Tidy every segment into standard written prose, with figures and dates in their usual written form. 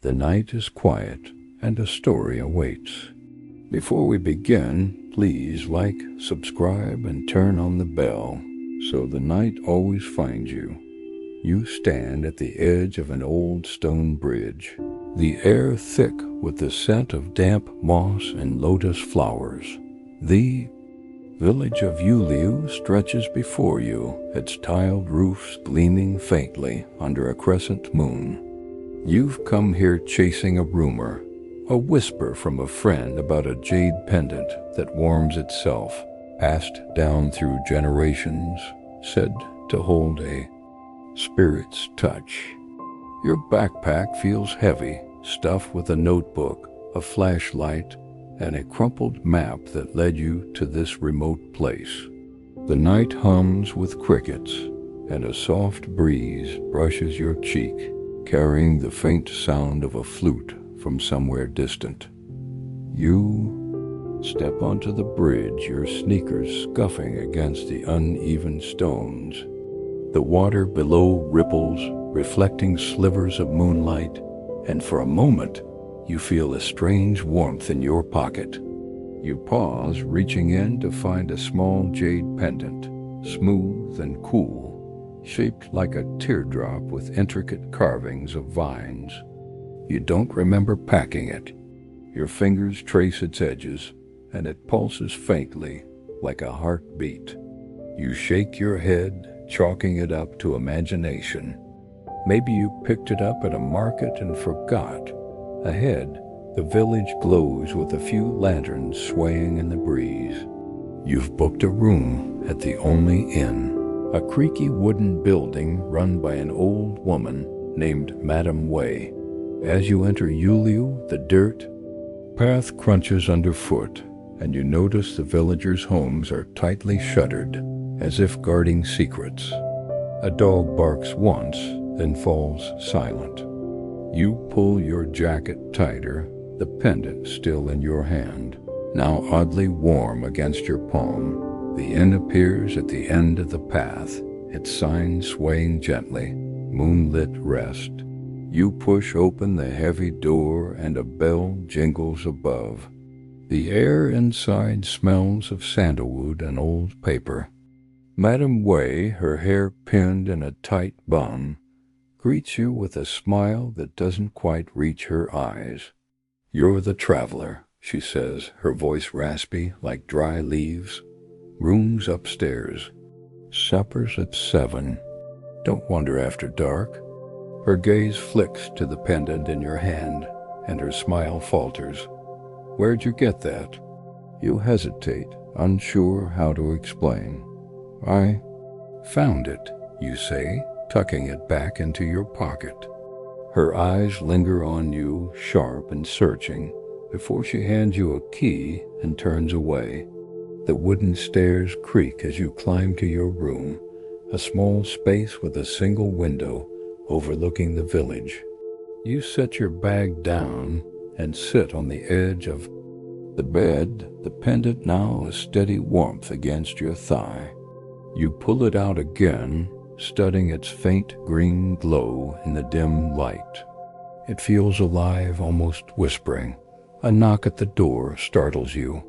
The night is quiet, and a story awaits. Before we begin, please like, subscribe, and turn on the bell, so the night always finds you. You stand at the edge of an old stone bridge, the air thick with the scent of damp moss and lotus flowers. The Village of Yuliu stretches before you, its tiled roofs gleaming faintly under a crescent moon. You've come here chasing a rumor, a whisper from a friend about a jade pendant that warms itself, passed down through generations, said to hold a spirit's touch. Your backpack feels heavy, stuffed with a notebook, a flashlight, and a crumpled map that led you to this remote place. The night hums with crickets, and a soft breeze brushes your cheek, carrying the faint sound of a flute from somewhere distant. You step onto the bridge, your sneakers scuffing against the uneven stones. The water below ripples, reflecting slivers of moonlight, and for a moment, you feel a strange warmth in your pocket. You pause, reaching in to find a small jade pendant, smooth and cool, shaped like a teardrop with intricate carvings of vines. You don't remember packing it. Your fingers trace its edges, and it pulses faintly, like a heartbeat. You shake your head, chalking it up to imagination. Maybe you picked it up at a market and forgot. Ahead, the village glows with a few lanterns swaying in the breeze. You've booked a room at the only inn, a creaky wooden building run by an old woman named Madame Wei. As you enter Yuliu, the dirt path crunches underfoot, and you notice the villagers' homes are tightly shuttered, as if guarding secrets. A dog barks once, then falls silent. You pull your jacket tighter, the pendant still in your hand, now oddly warm against your palm. The inn appears at the end of the path, its sign swaying gently, moonlit rest. You push open the heavy door and a bell jingles above. The air inside smells of sandalwood and old paper. Madame Wei, her hair pinned in a tight bun, greets you with a smile that doesn't quite reach her eyes. "You're the traveler," she says, her voice raspy like dry leaves. "Rooms upstairs. Supper's at 7. Don't wander after dark." Her gaze flicks to the pendant in your hand, and her smile falters. "Where'd you get that?" You hesitate, unsure how to explain. "I found it," you say, tucking it back into your pocket. Her eyes linger on you, sharp and searching, before she hands you a key and turns away. The wooden stairs creak as you climb to your room, a small space with a single window overlooking the village. You set your bag down and sit on the edge of the bed, the pendant now a steady warmth against your thigh. You pull it out again, studying its faint green glow in the dim light. It feels alive, almost whispering. A knock at the door startles you.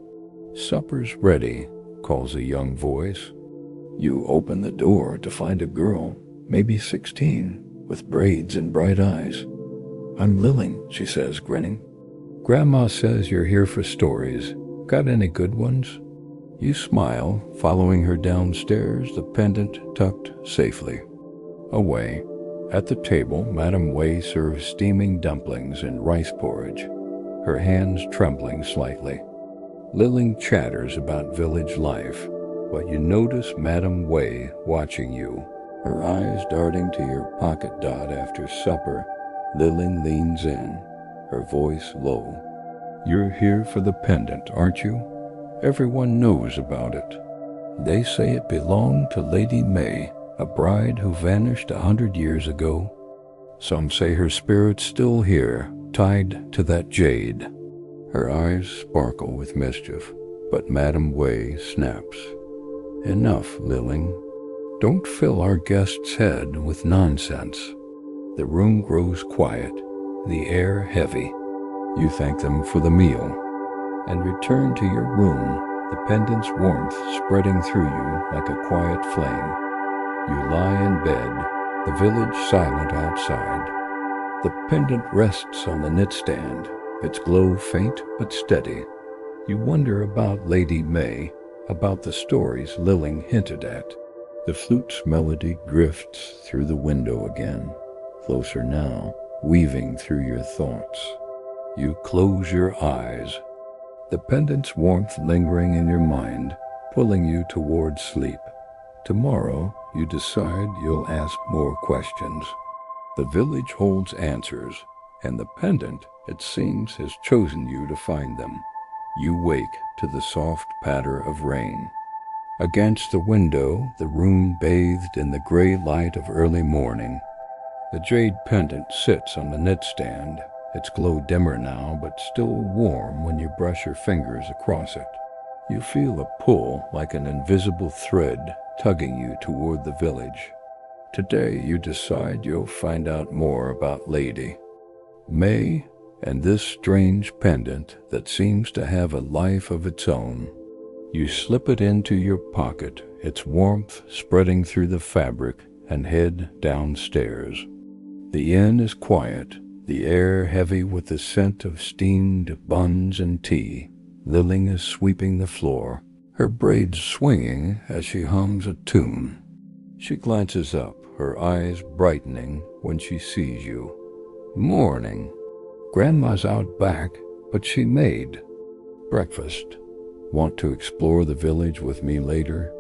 "Supper's ready," calls a young voice. You open the door to find a girl, maybe 16, with braids and bright eyes. "I'm Lilling," she says, grinning. "Grandma says you're here for stories. Got any good ones?" You smile, following her downstairs, the pendant tucked safely away. At the table, Madame Wei serves steaming dumplings and rice porridge, her hands trembling slightly. Lilling chatters about village life, but you notice Madame Wei watching you, her eyes darting to your pocket dot after supper. Lilling leans in, her voice low. "You're here for the pendant, aren't you? Everyone knows about it. They say it belonged to Lady Mei, a bride who vanished 100 years ago. Some say her spirit's still here, tied to that jade." Her eyes sparkle with mischief, but Madame Wei snaps. "Enough, Lilling. Don't fill our guest's head with nonsense." The room grows quiet, the air heavy. You thank them for the meal and return to your room, the pendant's warmth spreading through you like a quiet flame. You lie in bed, the village silent outside. The pendant rests on the knitstand, its glow faint but steady. You wonder about Lady Mei, about the stories Lilling hinted at. The flute's melody drifts through the window again, closer now, weaving through your thoughts. You close your eyes, the pendant's warmth lingering in your mind, pulling you towards sleep. Tomorrow, you decide you'll ask more questions. The village holds answers, and the pendant, it seems, has chosen you to find them. You wake to the soft patter of rain. Against the window, the room bathed in the gray light of early morning. The jade pendant sits on the knitstand, its glow dimmer now, but still warm when you brush your fingers across it. You feel a pull like an invisible thread tugging you toward the village. Today you decide you'll find out more about Lady Mei and this strange pendant that seems to have a life of its own. You slip it into your pocket, its warmth spreading through the fabric, and head downstairs. The inn is quiet, the air heavy with the scent of steamed buns and tea. Lilling is sweeping the floor, her braids swinging as she hums a tune. She glances up, her eyes brightening when she sees you. Morning. Grandma's out back, but she made breakfast. Want to explore the village with me later?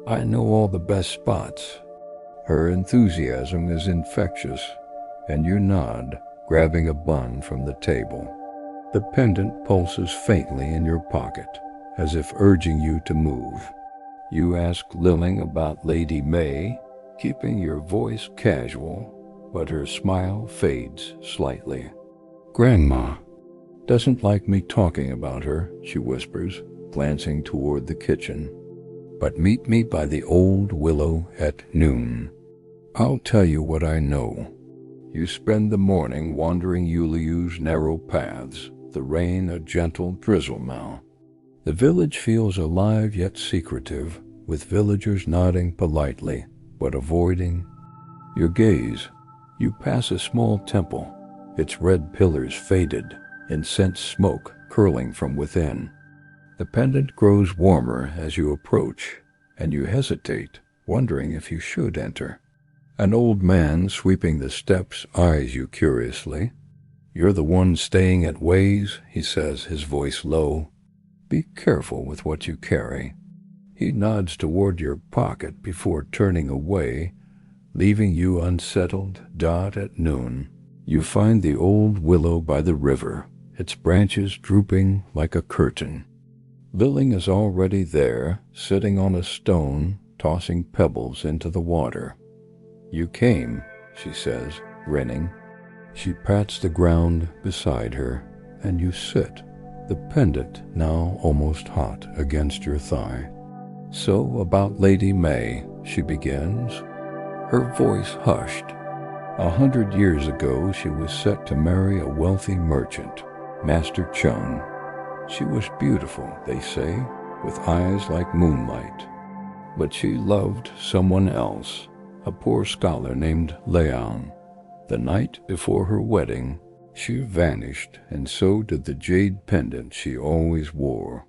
I know all the best spots. Her enthusiasm is infectious, and you nod, grabbing a bun from the table. The pendant pulses faintly in your pocket, as if urging you to move. You ask Lilling about Lady Mei, keeping your voice casual, but her smile fades slightly. Grandma doesn't like me talking about her, she whispers, glancing toward the kitchen. But meet me by the old willow at noon. I'll tell you what I know. You spend the morning wandering Yuliu's narrow paths, the rain a gentle drizzle now. The village feels alive yet secretive, with villagers nodding politely, but avoiding your gaze. You pass a small temple, its red pillars faded, incense smoke curling from within. The pendant grows warmer as you approach, and you hesitate, wondering if you should enter. An old man sweeping the steps eyes you curiously. You're the one staying at Wei's, he says, his voice low. Be careful with what you carry. He nods toward your pocket before turning away, leaving you unsettled. At noon, you find the old willow by the river, its branches drooping like a curtain. Lilling is already there, sitting on a stone, tossing pebbles into the water. You came, she says, grinning. She pats the ground beside her, and you sit, the pendant now almost hot against your thigh. So about Lady Mei, she begins, her voice hushed. 100 years ago she was set to marry a wealthy merchant, Master Chung. She was beautiful, they say, with eyes like moonlight. But she loved someone else, a poor scholar named Liang. The night before her wedding, she vanished, and so did the jade pendant she always wore.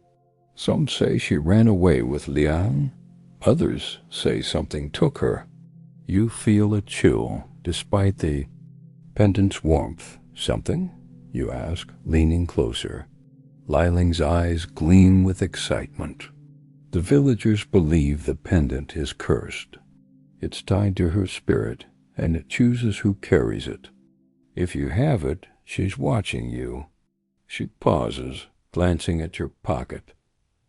Some say she ran away with Liang. Others say something took her. You feel a chill, despite the pendant's warmth. Something? You ask, leaning closer. Liling's eyes gleam with excitement. The villagers believe the pendant is cursed. It's tied to her spirit, and it chooses who carries it. If you have it, she's watching you. She pauses, glancing at your pocket.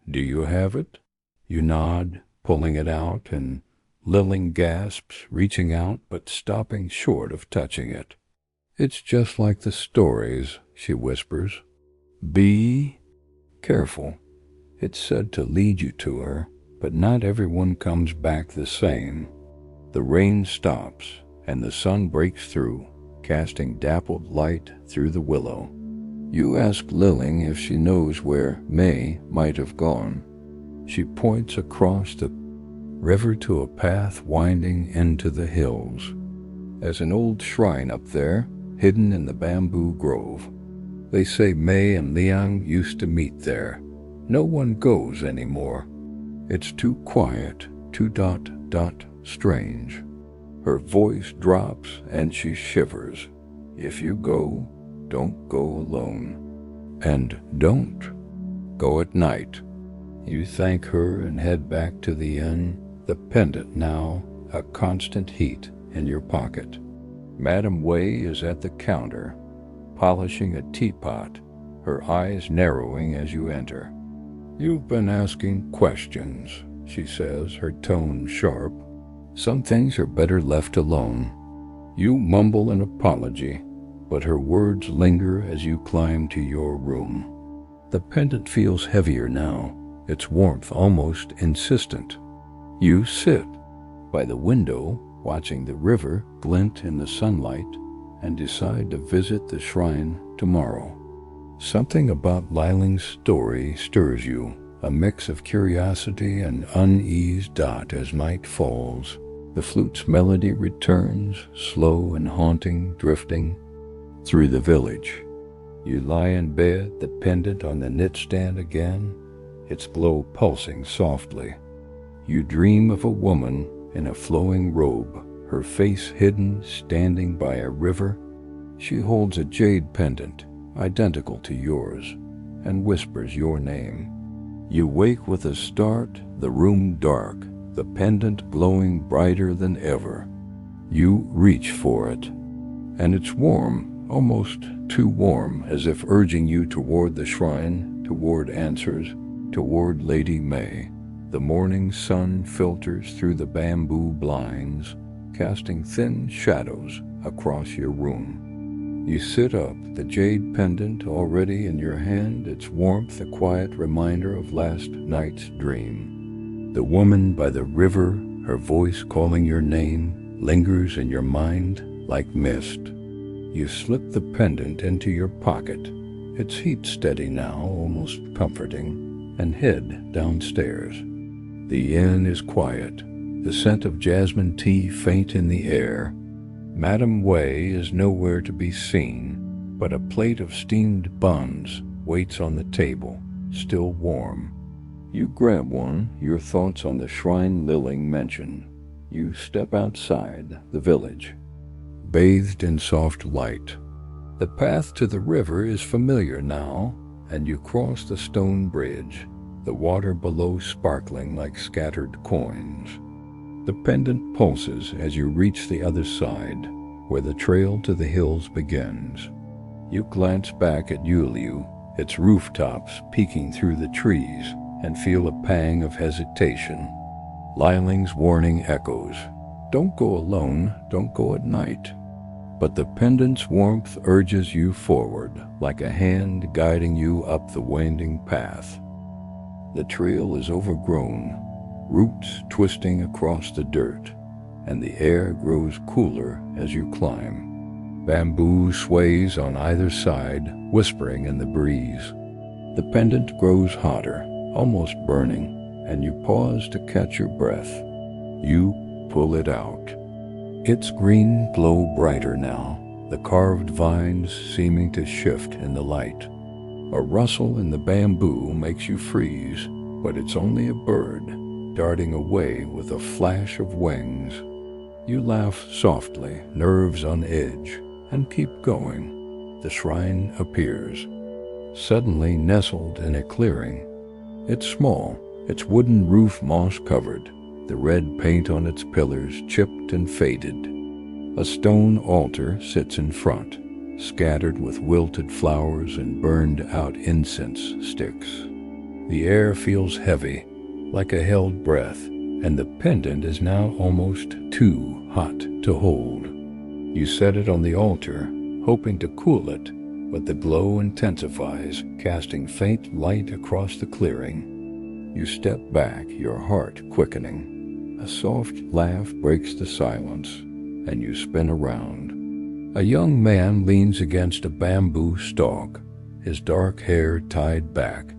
Do you have it? You nod, pulling it out, and Lilling gasps, reaching out but stopping short of touching it. It's just like the stories, she whispers. Be careful. It's said to lead you to her, but not everyone comes back the same. The rain stops, and the sun breaks through, casting dappled light through the willow. You ask Lilling if she knows where Mei might have gone. She points across the river to a path winding into the hills. There's an old shrine up there, hidden in the bamboo grove. They say Mei and Liang used to meet there. No one goes anymore. It's too quiet, too strange. Her voice drops and she shivers. If you go, don't go alone. And don't go at night. You thank her and head back to the inn, the pendant now a constant heat in your pocket. Madame Wei is at the counter, polishing a teapot, her eyes narrowing as you enter. You've been asking questions, she says, her tone sharp. Some things are better left alone. You mumble an apology, but her words linger as you climb to your room. The pendant feels heavier now, its warmth almost insistent. You sit by the window, watching the river glint in the sunlight, and decide to visit the shrine tomorrow. Something about Liling's story stirs you, a mix of curiosity and unease. As night falls, the flute's melody returns, slow and haunting, drifting through the village. You lie in bed, the pendant on the knitstand again, its glow pulsing softly. You dream of a woman in a flowing robe, her face hidden, standing by a river. She holds a jade pendant, identical to yours, and whispers your name. You wake with a start, the room dark, the pendant glowing brighter than ever. You reach for it, and it's warm, almost too warm, as if urging you toward the shrine, toward answers, toward Lady Mei. The morning sun filters through the bamboo blinds, casting thin shadows across your room. You sit up, the jade pendant already in your hand, its warmth a quiet reminder of last night's dream. The woman by the river, her voice calling your name, lingers in your mind like mist. You slip the pendant into your pocket, its heat steady now, almost comforting, and head downstairs. The inn is quiet, the scent of jasmine tea faint in the air. Madame Wei is nowhere to be seen, but a plate of steamed buns waits on the table, still warm. You grab one, your thoughts on the shrine Lilling mentioned. You step outside the village, bathed in soft light. The path to the river is familiar now, and you cross the stone bridge, the water below sparkling like scattered coins. The pendant pulses as you reach the other side, where the trail to the hills begins. You glance back at Yuliu, its rooftops peeking through the trees, and feel a pang of hesitation. Liling's warning echoes. Don't go alone, don't go at night. But the pendant's warmth urges you forward, like a hand guiding you up the winding path. The trail is overgrown, roots twisting across the dirt, and the air grows cooler as you climb. Bamboo sways on either side, whispering in the breeze. The pendant grows hotter, almost burning, and you pause to catch your breath. You pull it out. Its green glow brighter now, the carved vines seeming to shift in the light. A rustle in the bamboo makes you freeze, but it's only a bird, darting away with a flash of wings. You laugh softly, nerves on edge, and keep going. The shrine appears, suddenly nestled in a clearing. It's small, its wooden roof moss-covered, the red paint on its pillars chipped and faded. A stone altar sits in front, scattered with wilted flowers and burned-out incense sticks. The air feels heavy, like a held breath, and the pendant is now almost too hot to hold. You set it on the altar, hoping to cool it, but the glow intensifies, casting faint light across the clearing. You step back, your heart quickening. A soft laugh breaks the silence, and you spin around. A young man leans against a bamboo stalk, his dark hair tied back,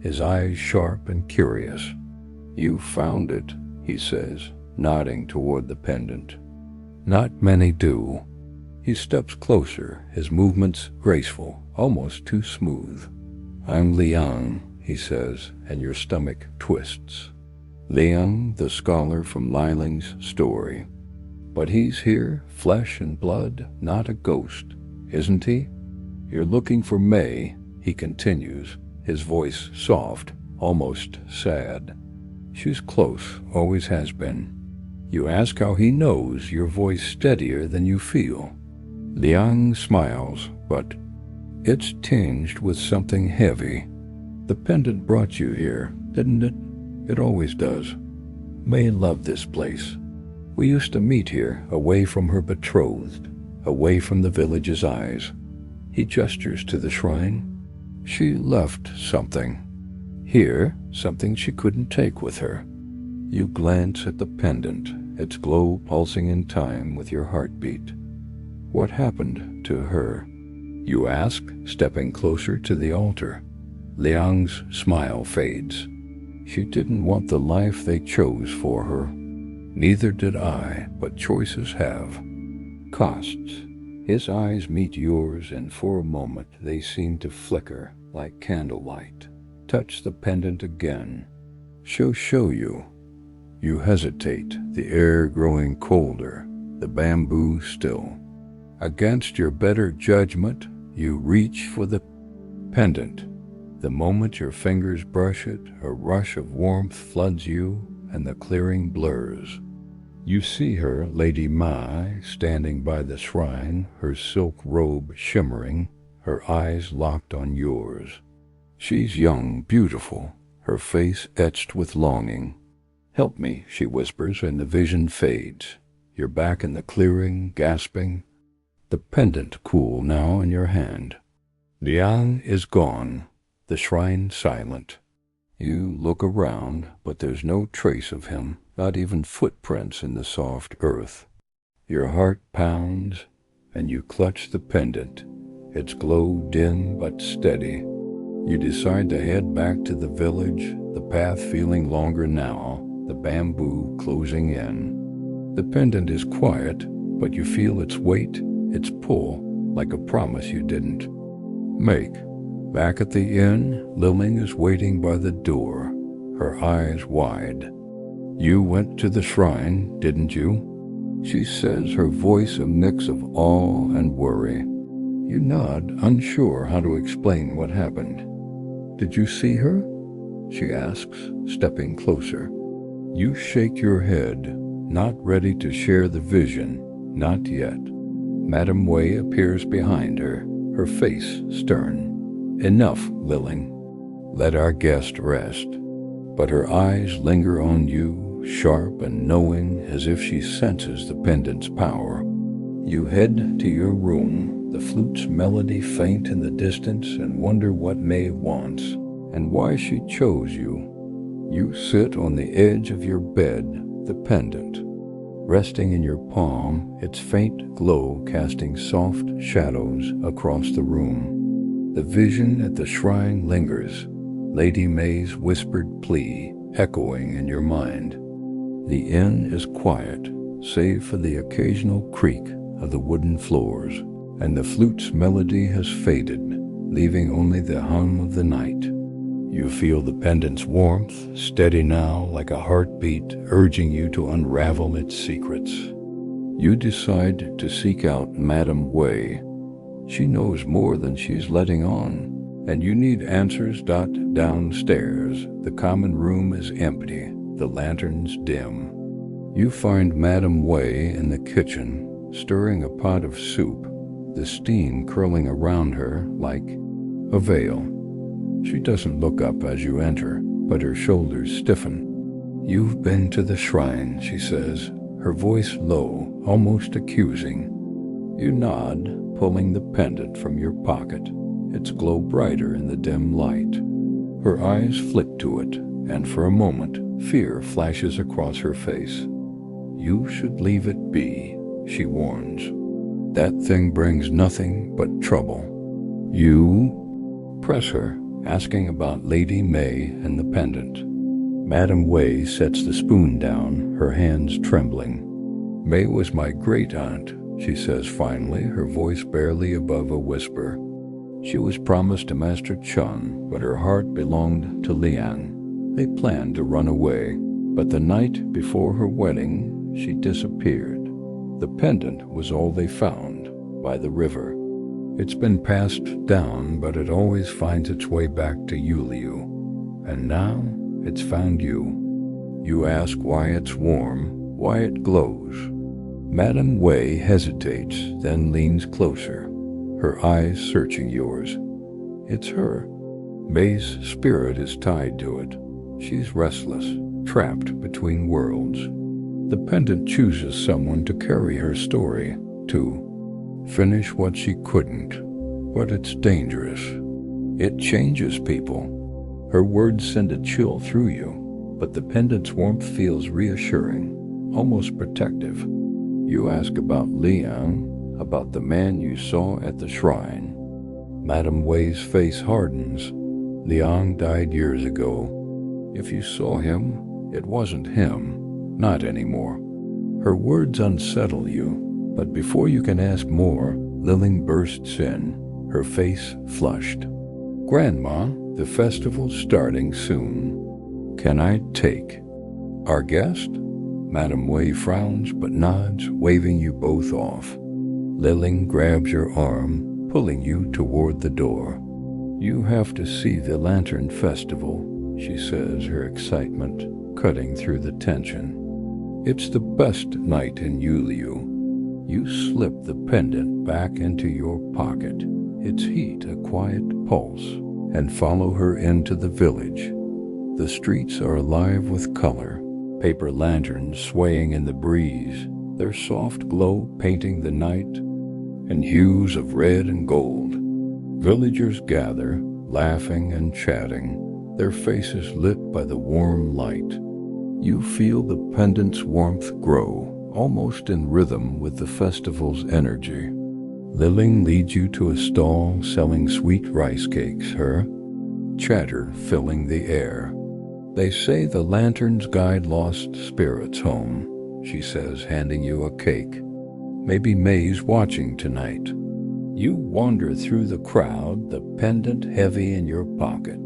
his eyes sharp and curious. "You found it," he says, nodding toward the pendant. "Not many do." He steps closer, his movements graceful, almost too smooth. "I'm Liang," he says, and your stomach twists. Liang, the scholar from Liling's story. But he's here, flesh and blood, not a ghost, isn't he? "You're looking for Mei," he continues, his voice soft, almost sad. "She's close, always has been." You ask how he knows, your voice steadier than you feel. Liang smiles, but it's tinged with something heavy. "The pendant brought you here, didn't it? It always does. Mei loved this place. We used to meet here, away from her betrothed, away from the village's eyes." He gestures to the shrine. "She left something. Here, something she couldn't take with her." You glance at the pendant, its glow pulsing in time with your heartbeat. "What happened to her?" you ask, stepping closer to the altar. Liang's smile fades. "She didn't want the life they chose for her. Neither did I, but choices have costs." His eyes meet yours, and for a moment they seem to flicker like candlelight. Touch the pendant again. "She'll show you." You hesitate, the air growing colder, the bamboo still. Against your better judgment, you reach for the pendant. The moment your fingers brush it, a rush of warmth floods you, and the clearing blurs. You see her, Lady Mei, standing by the shrine, her silk robe shimmering, her eyes locked on yours. She's young, beautiful, her face etched with longing. "Help me," she whispers, and the vision fades. You're back in the clearing, gasping, the pendant cool now in your hand. Liang is gone, the shrine silent. You look around, but there's no trace of him, not even footprints in the soft earth. Your heart pounds, and you clutch the pendant, its glow dim but steady. You decide to head back to the village, the path feeling longer now, the bamboo closing in. The pendant is quiet, but you feel its weight, its pull, like a promise you didn't make. Back at the inn, Liling is waiting by the door, her eyes wide. "You went to the shrine, didn't you?" she says, her voice a mix of awe and worry. You nod, unsure how to explain what happened. "Did you see her?" she asks, stepping closer. You shake your head, not ready to share the vision, not yet. Madame Wei appears behind her, her face stern. "Enough, Liling. Let our guest rest." But her eyes linger on you, sharp and knowing, as if she senses the pendant's power. You head to your room, the flute's melody faint in the distance, and wonder what Mei wants, and why she chose you. You sit on the edge of your bed, the pendant, resting in your palm, its faint glow casting soft shadows across the room. The vision at the shrine lingers, Lady Mei's whispered plea echoing in your mind. The inn is quiet, save for the occasional creak of the wooden floors, and the flute's melody has faded, leaving only the hum of the night. You feel the pendant's warmth, steady now like a heartbeat, urging you to unravel its secrets. You decide to seek out Madame Wei. She knows more than she's letting on, and you need answers. Downstairs, the common room is empty, the lanterns dim. You find Madame Wei in the kitchen, stirring a pot of soup, the steam curling around her like a veil. She doesn't look up as you enter, but her shoulders stiffen. "You've been to the shrine," she says, her voice low, almost accusing. You nod, pulling the pendant from your pocket, its glow brighter in the dim light. Her eyes flick to it, and for a moment, fear flashes across her face. "You should leave it be," she warns. That thing brings nothing but trouble. You press her, asking about Lady Mei and the pendant. Madame Wei sets the spoon down, her hands trembling. Mei was my great-aunt, she says finally, her voice barely above a whisper. She was promised to Master Chun, but her heart belonged to Liang. They planned to run away, but the night before her wedding, she disappeared. The pendant was all they found, by the river. It's been passed down, but it always finds its way back to Yuliu. And now, it's found you. You ask why it's warm, why it glows. Madame Wei hesitates, then leans closer, her eyes searching yours. It's her. Mei's spirit is tied to it. She's restless, trapped between worlds. The pendant chooses someone to carry her story, to finish what she couldn't. But it's dangerous. It changes people. Her words send a chill through you, but the pendant's warmth feels reassuring, almost protective. You ask about Liang, about the man you saw at the shrine. Madame Wei's face hardens. Liang died years ago. If you saw him, it wasn't him. Not anymore. Her words unsettle you, but before you can ask more, Liling bursts in, her face flushed. Grandma, the festival's starting soon. Can I take our guest? Madame Wei frowns but nods, waving you both off. Liling grabs your arm, pulling you toward the door. You have to see the Lantern Festival, she says, her excitement cutting through the tension. It's the best night in Yuliu. You slip the pendant back into your pocket, its heat a quiet pulse, and follow her into the village. The streets are alive with color, paper lanterns swaying in the breeze, their soft glow painting the night in hues of red and gold. Villagers gather, laughing and chatting, their faces lit by the warm light. You feel the pendant's warmth grow, almost in rhythm with the festival's energy. Liling leads you to a stall selling sweet rice cakes, her chatter filling the air. They say the lanterns guide lost spirits home, she says, handing you a cake. Maybe Mei's watching tonight. You wander through the crowd, the pendant heavy in your pocket.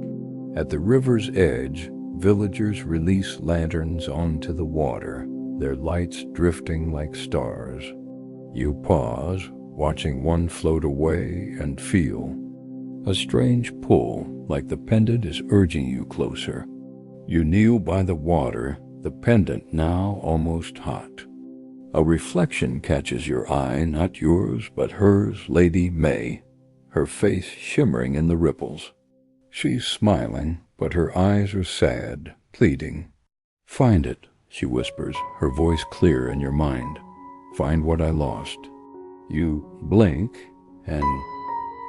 At the river's edge, villagers release lanterns onto the water, their lights drifting like stars. You pause, watching one float away, and feel a strange pull, like the pendant is urging you closer. You kneel by the water, the pendant now almost hot. A reflection catches your eye, not yours, but hers, Lady Mei, her face shimmering in the ripples. She's smiling, but her eyes are sad, pleading. Find it, she whispers, her voice clear in your mind. Find what I lost. You blink, and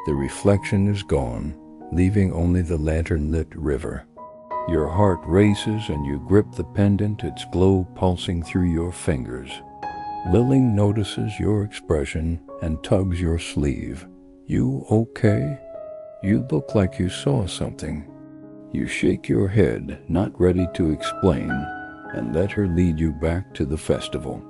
the reflection is gone, leaving only the lantern-lit river. Your heart races and you grip the pendant, its glow pulsing through your fingers. Liling notices your expression and tugs your sleeve. You okay? You look like you saw something. You shake your head, not ready to explain, and let her lead you back to the festival.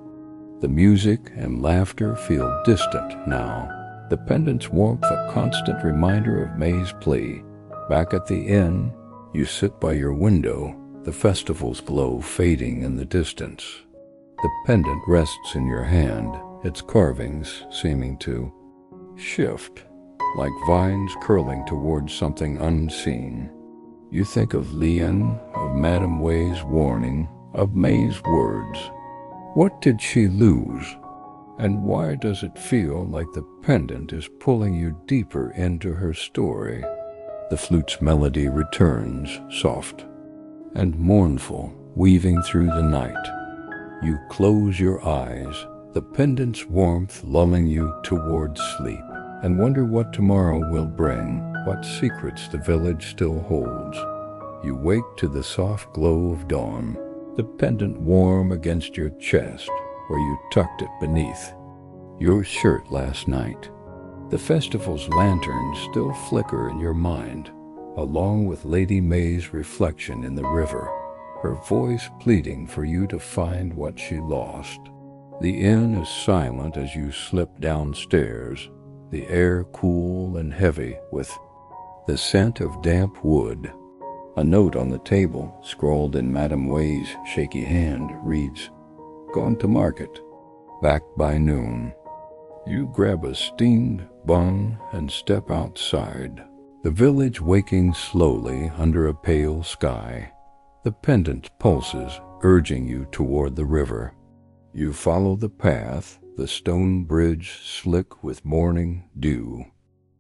The music and laughter feel distant now, the pendant's warmth a constant reminder of Mei's plea. Back at the inn, you sit by your window, the festival's glow fading in the distance. The pendant rests in your hand, its carvings seeming to shift, like vines curling towards something unseen. You think of Lian, of Madame Wei's warning, of Mei's words. What did she lose? And why does it feel like the pendant is pulling you deeper into her story? The flute's melody returns, soft and mournful, weaving through the night. You close your eyes, the pendant's warmth lulling you towards sleep, and wonder what tomorrow will bring, what secrets the village still holds. You wake to the soft glow of dawn, the pendant warm against your chest, where you tucked it beneath. Your shirt last night. The festival's lanterns still flicker in your mind, along with Lady Mei's reflection in the river, her voice pleading for you to find what she lost. The inn is silent as you slip downstairs, the air cool and heavy with the scent of damp wood. A note on the table, scrawled in Madame Wei's shaky hand, reads, "Gone to market. Back by noon." You grab a steamed bun and step outside. The village waking slowly under a pale sky. The pendant pulses, urging you toward the river. You follow the path, the stone bridge slick with morning dew.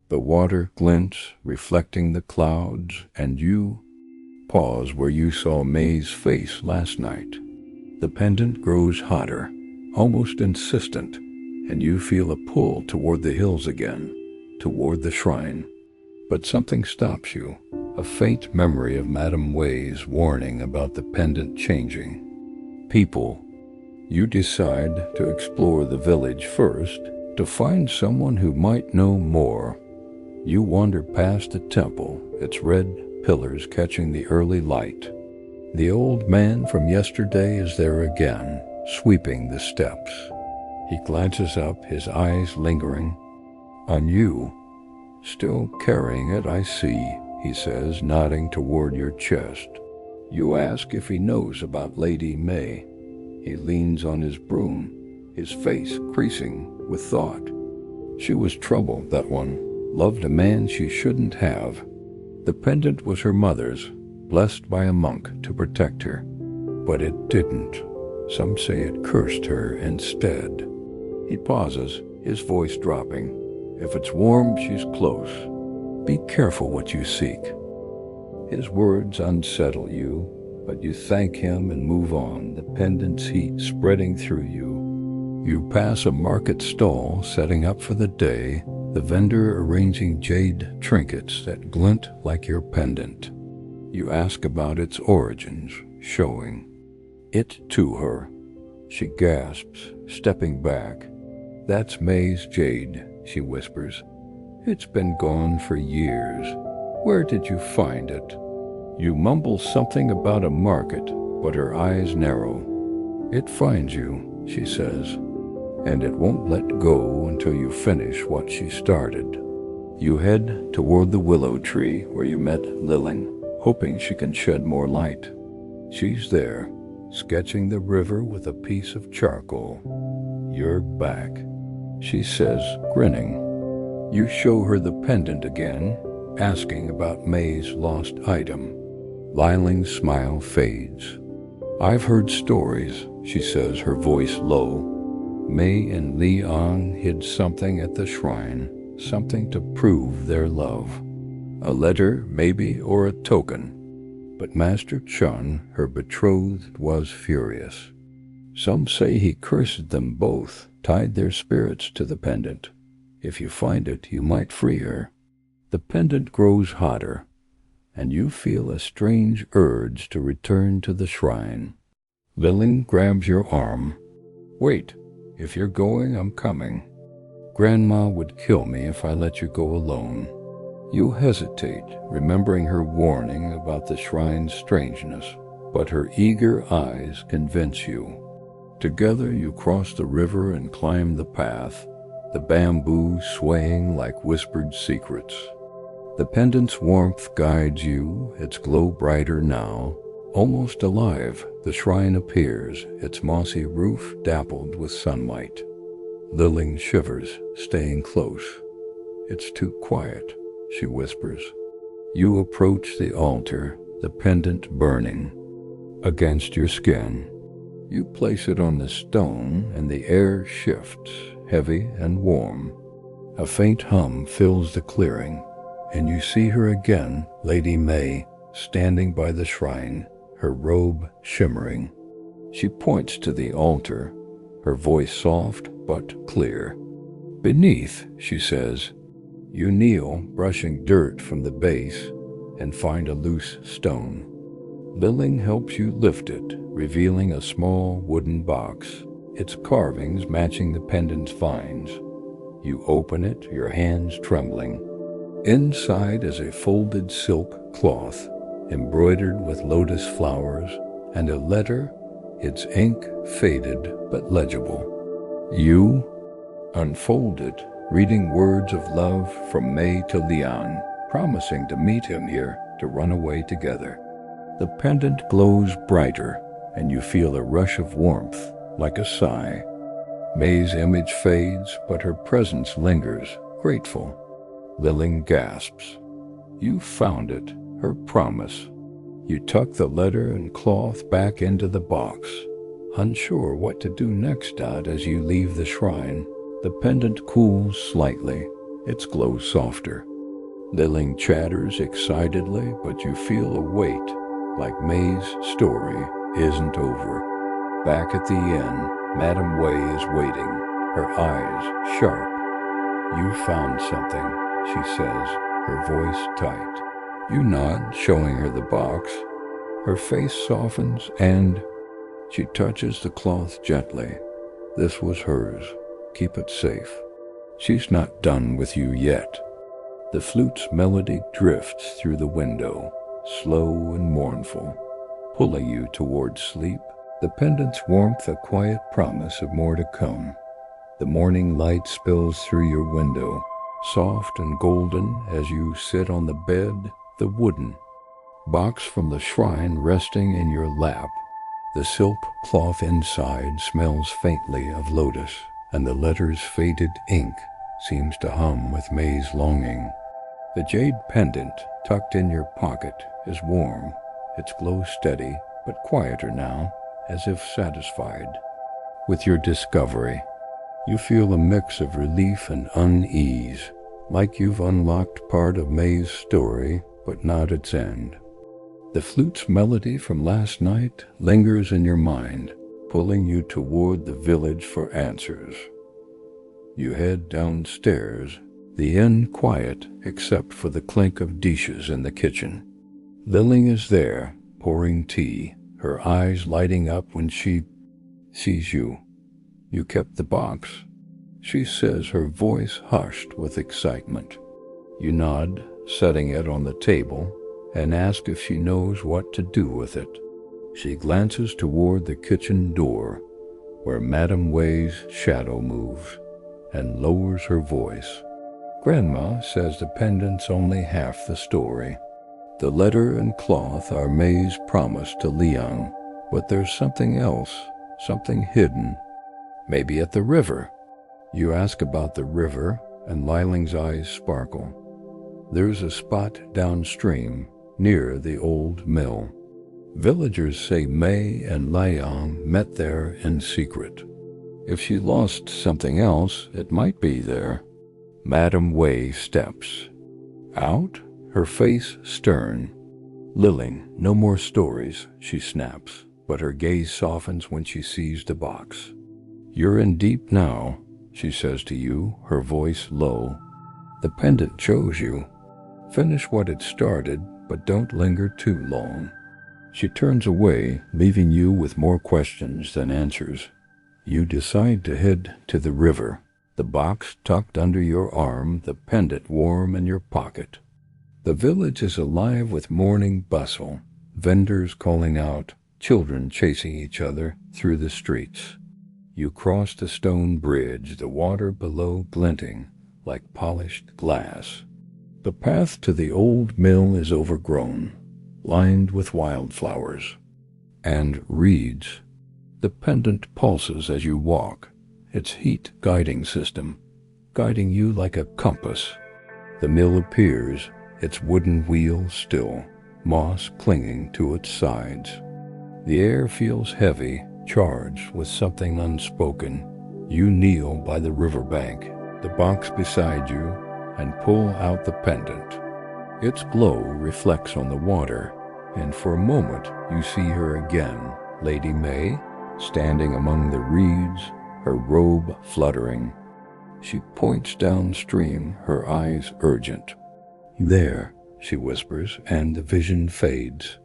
The water glints, reflecting the clouds, and you pause where you saw Mei's face last night. The pendant grows hotter, almost insistent, and you feel a pull toward the hills again, toward the shrine. But something stops you, a faint memory of Madame Wei's warning about the pendant changing. People. You decide to explore the village first, to find someone who might know more. You wander past the temple, its red pillars catching the early light. The old man from yesterday is there again, sweeping the steps. He glances up, his eyes lingering on you. "Still carrying it, I see," he says, nodding toward your chest. You ask if he knows about Lady Mei. He leans on his broom, his face creasing with thought. She was trouble, that one. Loved a man she shouldn't have. The pendant was her mother's, blessed by a monk to protect her. But it didn't. Some say it cursed her instead. He pauses, his voice dropping. If it's warm, she's close. Be careful what you seek. His words unsettle you, but you thank him and move on, the pendant's heat spreading through you. You pass a market stall setting up for the day, the vendor arranging jade trinkets that glint like your pendant. You ask about its origins, showing it to her. She gasps, stepping back. "That's Mei's jade," she whispers. "It's been gone for years. Where did you find it?" You mumble something about a market, but her eyes narrow. "It finds you," she says, "and it won't let go until you finish what she started." You head toward the willow tree where you met Lilling, hoping she can shed more light. She's there, sketching the river with a piece of charcoal. "You're back," she says, grinning. You show her the pendant again, asking about Mei's lost item. Liling's smile fades. "I've heard stories," she says, her voice low. Mei and Liang hid something at the shrine, something to prove their love. A letter, maybe, or a token. But Master Chun, her betrothed, was furious. Some say he cursed them both, tied their spirits to the pendant. If you find it, you might free her. The pendant grows hotter, and you feel a strange urge to return to the shrine. Lilling grabs your arm. "Wait, if you're going, I'm coming. Grandma would kill me if I let you go alone." You hesitate, remembering her warning about the shrine's strangeness, but her eager eyes convince you. Together you cross the river and climb the path, the bamboo swaying like whispered secrets. The pendant's warmth guides you, its glow brighter now. Almost alive, the shrine appears, its mossy roof dappled with sunlight. Lilling shivers, staying close. "It's too quiet," she whispers. You approach the altar, the pendant burning against your skin. You place it on the stone, and the air shifts, heavy and warm. A faint hum fills the clearing, and you see her again, Lady Mei, standing by the shrine, her robe shimmering. She points to the altar, her voice soft but clear. "Beneath," she says. You kneel, brushing dirt from the base, and find a loose stone. Lilling helps you lift it, revealing a small wooden box. its carvings matching the pendant's vines. You open it, your hands trembling. Inside is a folded silk cloth, embroidered with lotus flowers, and a letter, its ink faded but legible. You unfold it, reading words of love from Mei to Liang, promising to meet him here, to run away together. The pendant glows brighter, and you feel a rush of warmth, like a sigh. Mei's image fades, but her presence lingers, grateful. Liling gasps. You found it, her promise. You tuck the letter and cloth back into the box, unsure what to do next. As you leave the shrine, the pendant cools slightly, its glow softer. Liling chatters excitedly, but you feel a weight, like Mei's story isn't over. Back at the inn, Madame Wei is waiting, her eyes sharp. You found something, she says, her voice tight. You nod, showing her the box. Her face softens and she touches the cloth gently. This was hers. Keep it safe. She's not done with you yet. The flute's melody drifts through the window, slow and mournful, pulling you towards sleep. The pendant's warmth a quiet promise of more to come. The morning light spills through your window, soft and golden as you sit on the bed, the wooden box from the shrine resting in your lap. The silk cloth inside smells faintly of lotus, and the letter's faded ink seems to hum with Mei's longing. The jade pendant tucked in your pocket is warm, its glow steady but quieter now, as if satisfied with your discovery. You feel a mix of relief and unease, like you've unlocked part of Mei's story, but not its end. The flute's melody from last night lingers in your mind, pulling you toward the village for answers. You head downstairs, the inn quiet except for the clink of dishes in the kitchen. Liling is there, pouring tea, her eyes lighting up when she sees you. You kept the box, she says, her voice hushed with excitement. You nod, setting it on the table, and ask if she knows what to do with it. She glances toward the kitchen door, where Madame Wei's shadow moves, and lowers her voice. Grandma says the pendant's only half the story. The letter and cloth are Mei's promise to Liang, but there's something else, something hidden. Maybe at the river. You ask about the river, and Liling's eyes sparkle. There's a spot downstream, near the old mill. Villagers say Mei and Liang met there in secret. If she lost something else, it might be there. Madame Wei steps out, her face stern. Liling, no more stories, she snaps, but her gaze softens when she sees the box. You're in deep now, she says to you, her voice low. The pendant chose you. Finish what it started, but don't linger too long. She turns away, leaving you with more questions than answers. You decide to head to the river, the box tucked under your arm, the pendant warm in your pocket. The village is alive with morning bustle, vendors calling out, children chasing each other through the streets. You cross the stone bridge, the water below glinting like polished glass. The path to the old mill is overgrown, lined with wildflowers and reeds. The pendant pulses as you walk, its heat guiding system, guiding you like a compass. The mill appears, its wooden wheel still, moss clinging to its sides. The air feels heavy, charged with something unspoken. You kneel by the riverbank, the box beside you, and pull out the pendant. Its glow reflects on the water, and for a moment you see her again, Lady Mei, standing among the reeds, her robe fluttering. She points downstream, her eyes urgent. There, she whispers, and the vision fades.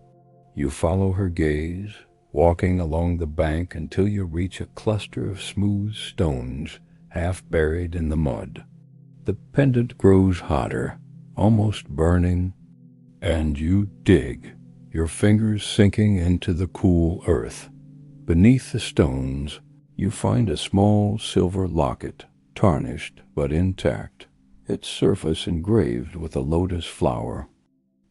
You follow her gaze, walking along the bank until you reach a cluster of smooth stones half buried in the mud. The pendant grows hotter, almost burning, and you dig, your fingers sinking into the cool earth. Beneath the stones, you find a small silver locket, tarnished but intact, its surface engraved with a lotus flower.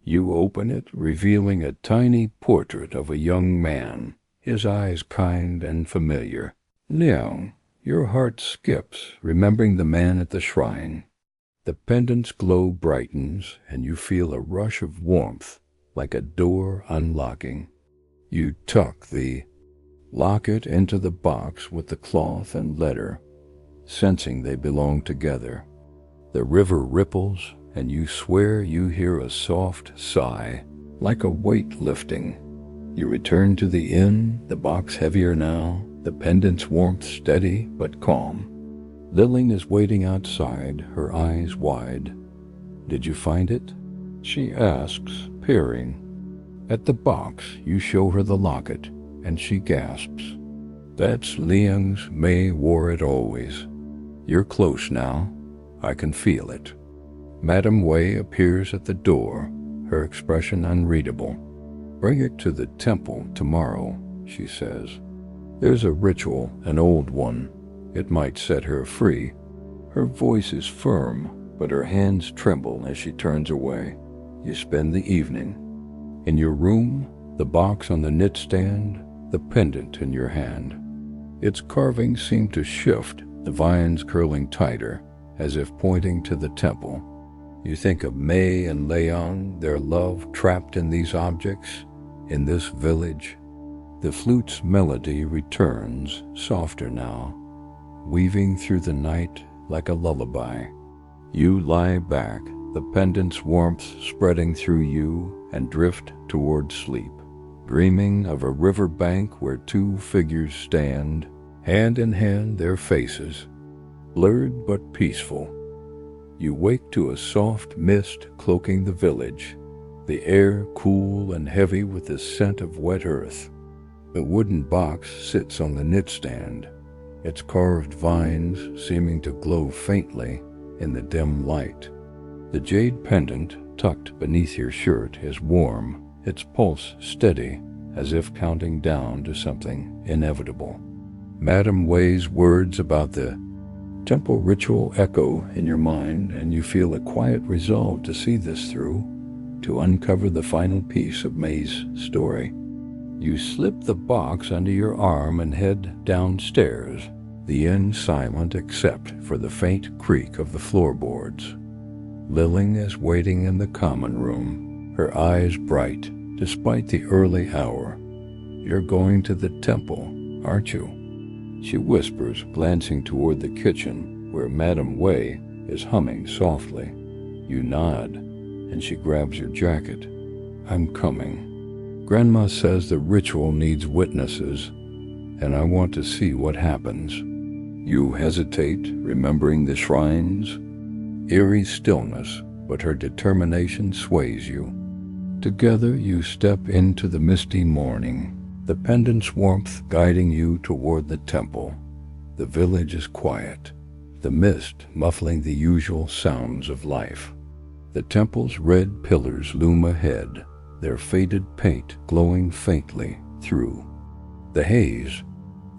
You open it, revealing a tiny portrait of a young man, his eyes kind and familiar. Liang, your heart skips, remembering the man at the shrine. The pendant's glow brightens, and you feel a rush of warmth, like a door unlocking. You tuck the locket into the box with the cloth and letter, sensing they belong together. The river ripples, and you swear you hear a soft sigh, like a weight lifting. You return to the inn, the box heavier now, the pendant's warmth steady but calm. Lillian is waiting outside, her eyes wide. "Did you find it?" she asks, peering. At the box, you show her the locket, and she gasps. "That's Liang's. Mei wore it always. You're close now. I can feel it." Madame Wei appears at the door, her expression unreadable. "Bring it to the temple tomorrow," she says. "There's a ritual, an old one. It might set her free." Her voice is firm, but her hands tremble as she turns away. You spend the evening. In your room, the box on the knit stand, the pendant in your hand. Its carvings seem to shift, the vines curling tighter, as if pointing to the temple. You think of Mei and Leon, their love trapped in these objects, in this village. The flute's melody returns, softer now, weaving through the night like a lullaby. You lie back, the pendant's warmth spreading through you, and drift toward sleep, dreaming of a river bank where two figures stand, hand in hand, their faces, blurred but peaceful. You wake to a soft mist cloaking the village, the air cool and heavy with the scent of wet earth. The wooden box sits on the knit stand, its carved vines seeming to glow faintly in the dim light. The jade pendant tucked beneath your shirt is warm, its pulse steady, as if counting down to something inevitable. Madame Wei's words about the temple ritual echo in your mind, and you feel a quiet resolve to see this through, to uncover the final piece of Mei's story. You slip the box under your arm and head downstairs, the inn silent except for the faint creak of the floorboards. Lillian is waiting in the common room, her eyes bright despite the early hour. "You're going to the temple, aren't you?" she whispers, glancing toward the kitchen where Madame Wei is humming softly. You nod, and she grabs your jacket. "I'm coming. Grandma says the ritual needs witnesses, and I want to see what happens." You hesitate, remembering the shrines. Eerie stillness, but her determination sways you. Together you step into the misty morning, the pendant's warmth guiding you toward the temple. The village is quiet, the mist muffling the usual sounds of life. The temple's red pillars loom ahead, their faded paint glowing faintly through the haze.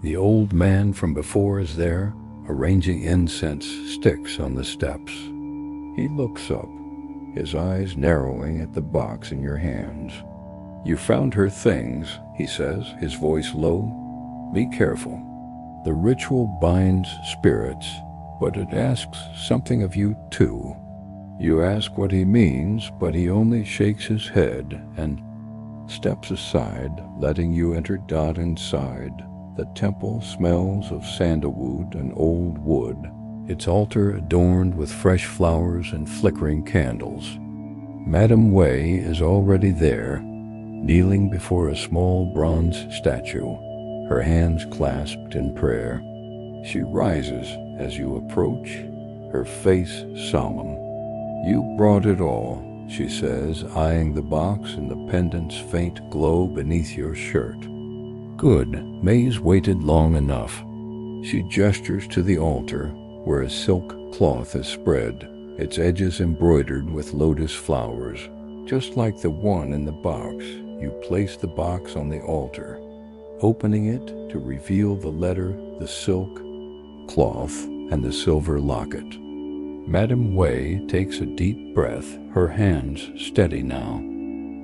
The old man from before is there, arranging incense sticks on the steps. He looks up, his eyes narrowing at the box in your hands. "You found her things," he says, his voice low. "Be careful. The ritual binds spirits, but it asks something of you too." You ask what he means, but he only shakes his head and steps aside, letting you enter. Inside, the temple smells of sandalwood and old wood, its altar adorned with fresh flowers and flickering candles. Madame Wei is already there, kneeling before a small bronze statue, her hands clasped in prayer. She rises as you approach, her face solemn. "You brought it all," she says, eyeing the box and the pendant's faint glow beneath your shirt. Good. May's waited long enough. She gestures to the altar, where a silk cloth is spread, its edges embroidered with lotus flowers. Just like the one in the box, you place the box on the altar, opening it to reveal the letter, the silk cloth, and the silver locket. Madame Wei takes a deep breath, her hands steady now.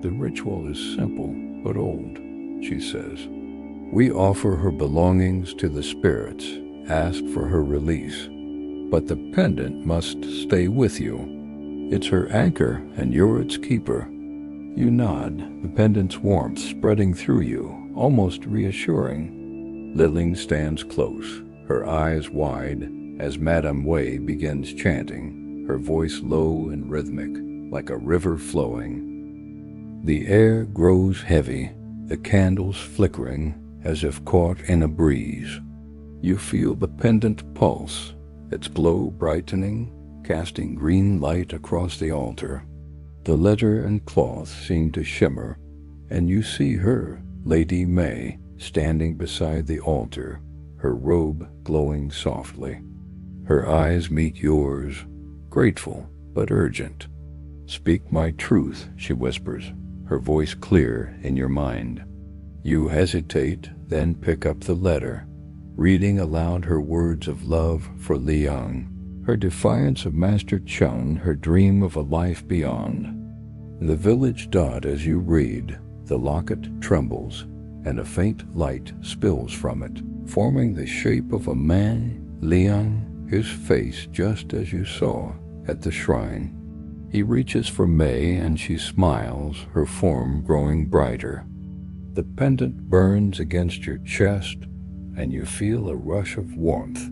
The ritual is simple but old, she says. We offer her belongings to the spirits, ask for her release. But the pendant must stay with you. It's her anchor, and you're its keeper. You nod, the pendant's warmth spreading through you, almost reassuring. Liling stands close, her eyes wide, as Madame Wei begins chanting, her voice low and rhythmic, like a river flowing. The air grows heavy, the candles flickering, as if caught in a breeze. You feel the pendant pulse, its glow brightening, casting green light across the altar. The letter and cloth seem to shimmer, and you see her, Lady Mei, standing beside the altar, her robe glowing softly. Her eyes meet yours, grateful but urgent. Speak my truth, she whispers, her voice clear in your mind. You hesitate, then pick up the letter, reading aloud her words of love for Liang, her defiance of Master Cheng, her dream of a life beyond. The village dot as you read, the locket trembles, and a faint light spills from it, forming the shape of a man, Liang, his face just as you saw at the shrine. He reaches for Mei and she smiles, her form growing brighter. The pendant burns against your chest, and you feel a rush of warmth,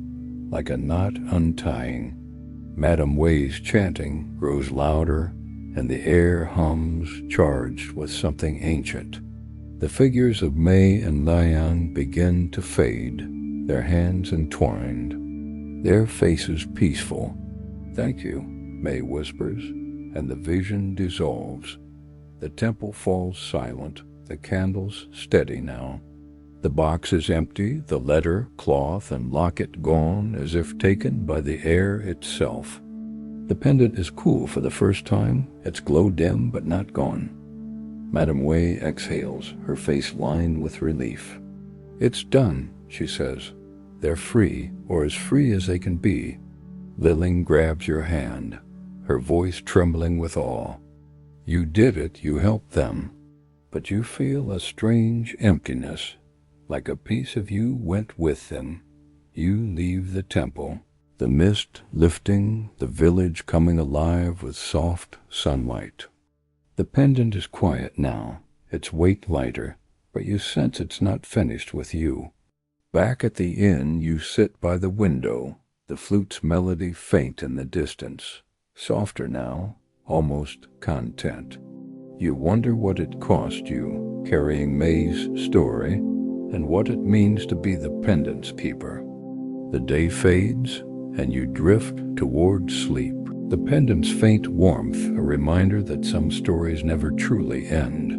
like a knot untying. Madame Wei's chanting grows louder, and the air hums, charged with something ancient. The figures of Mei and Liang begin to fade, their hands entwined, their faces peaceful. Thank you, Mei whispers, and the vision dissolves. The temple falls silent, the candles steady now. The box is empty, the letter, cloth, and locket gone, as if taken by the air itself. The pendant is cool for the first time, its glow dim but not gone. Madame Wei exhales, her face lined with relief. It's done, she says. They're free, or as free as they can be. Liling grabs your hand, her voice trembling with awe. You did it, you helped them. But you feel a strange emptiness, like a piece of you went with them. You leave the temple, the mist lifting, the village coming alive with soft sunlight. The pendant is quiet now, its weight lighter, but you sense it's not finished with you. Back at the inn, you sit by the window, the flute's melody faint in the distance, softer now, almost content. You wonder what it cost you, carrying Mei's story, and what it means to be the pendant's keeper. The day fades, and you drift toward sleep. The pendant's faint warmth, a reminder that some stories never truly end.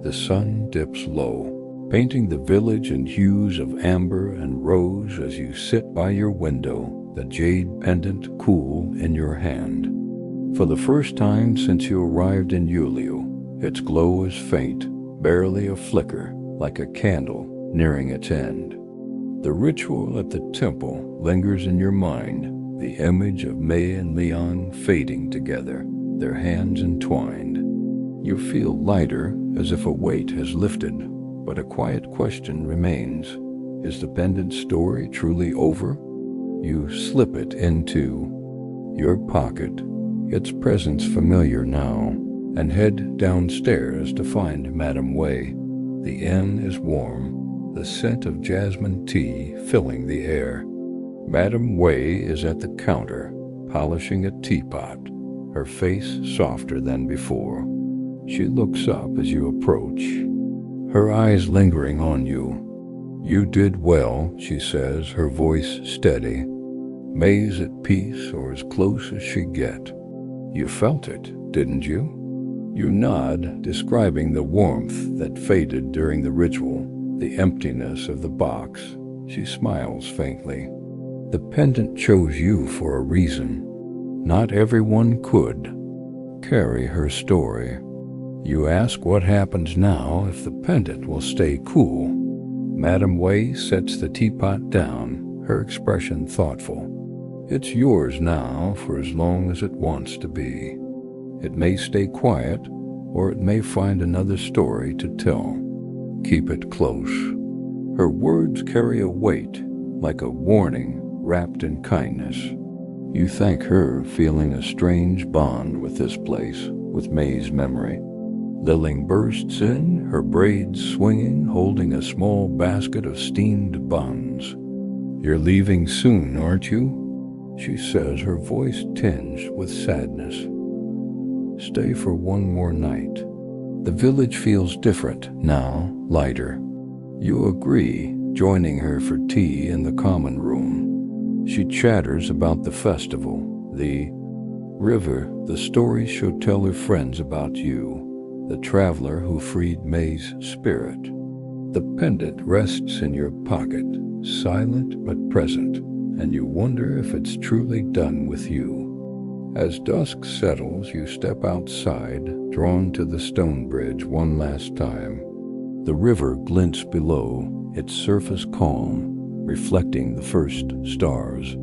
The sun dips low, painting the village in hues of amber and rose as you sit by your window, the jade pendant cool in your hand. For the first time since you arrived in Yuliu, its glow is faint, barely a flicker, like a candle nearing its end. The ritual at the temple lingers in your mind, the image of Mei and Liang fading together, their hands entwined. You feel lighter, as if a weight has lifted, but a quiet question remains. Is the pendant story truly over? You slip it into your pocket, its presence familiar now, and head downstairs to find Madame Wei. The inn is warm, the scent of jasmine tea filling the air. Madame Wei is at the counter, polishing a teapot, her face softer than before. She looks up as you approach, her eyes lingering on you. You did well, she says, her voice steady. Mei's at peace, or as close as she'd get. You felt it, didn't you? You nod, describing the warmth that faded during the ritual, the emptiness of the box, she smiles faintly. The pendant chose you for a reason. Not everyone could carry her story. You ask what happens now if the pendant will stay cool. Madame Wei sets the teapot down, her expression thoughtful. It's yours now for as long as it wants to be. It may stay quiet, or it may find another story to tell. Keep it close. Her words carry a weight, like a warning wrapped in kindness. You thank her, feeling a strange bond with this place, with Mei's memory. Liling bursts in, her braids swinging, holding a small basket of steamed buns. You're leaving soon, aren't you? She says, her voice tinged with sadness. Stay for one more night. The village feels different now, lighter. You agree, joining her for tea in the common room. She chatters about the festival, the river, the stories she'll tell her friends about you, the traveler who freed Mei's spirit. The pendant rests in your pocket, silent but present, and you wonder if it's truly done with you. As dusk settles, you step outside, drawn to the stone bridge one last time. The river glints below, its surface calm, reflecting the first stars.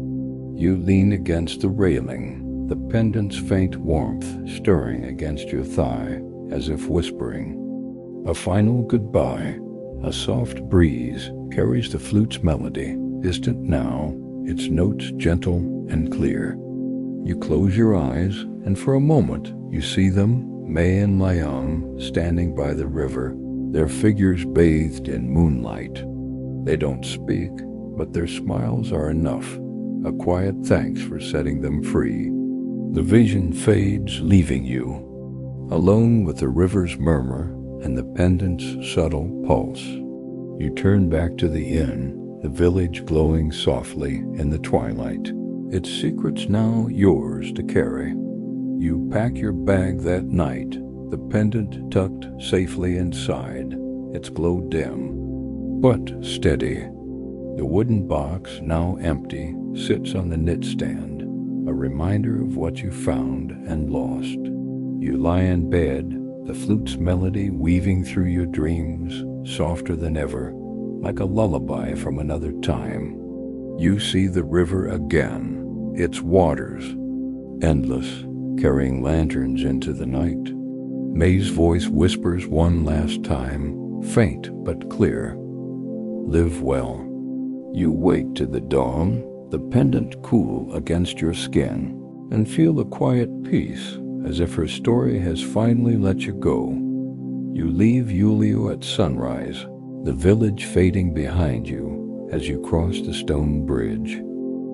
You lean against the railing, the pendant's faint warmth stirring against your thigh, as if whispering. A final goodbye. A soft breeze carries the flute's melody, distant now, its notes gentle and clear. You close your eyes, and for a moment you see them, Mei and Liang, standing by the river, their figures bathed in moonlight. They don't speak, but their smiles are enough, a quiet thanks for setting them free. The vision fades, leaving you, alone with the river's murmur and the pendant's subtle pulse. You turn back to the inn, the village glowing softly in the twilight, its secrets now yours to carry. You pack your bag that night, the pendant tucked safely inside, its glow dim, but steady. The wooden box, now empty, sits on the knit stand, a reminder of what you found and lost. You lie in bed, the flute's melody weaving through your dreams, softer than ever, like a lullaby from another time. You see the river again, its waters, endless, carrying lanterns into the night. Mei's voice whispers one last time, faint but clear. Live well. You wake to the dawn, the pendant cool against your skin, and feel a quiet peace, as if her story has finally let you go. You leave Yuliu at sunrise, the village fading behind you as you cross the stone bridge.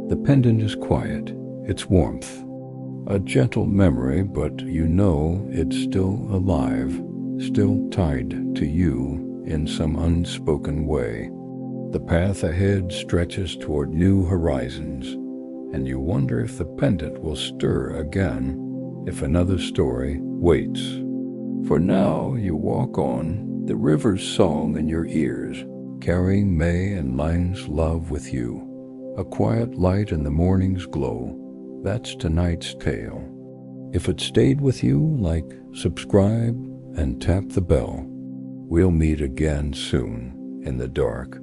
The pendant is quiet, its warmth, a gentle memory, but you know it's still alive, still tied to you in some unspoken way. The path ahead stretches toward new horizons, and you wonder if the pendant will stir again, if another story waits. For now, you walk on, the river's song in your ears, carrying Mei and Lang's love with you. A quiet light in the morning's glow, that's tonight's tale. If it stayed with you, like, subscribe, and tap the bell. We'll meet again soon in the dark.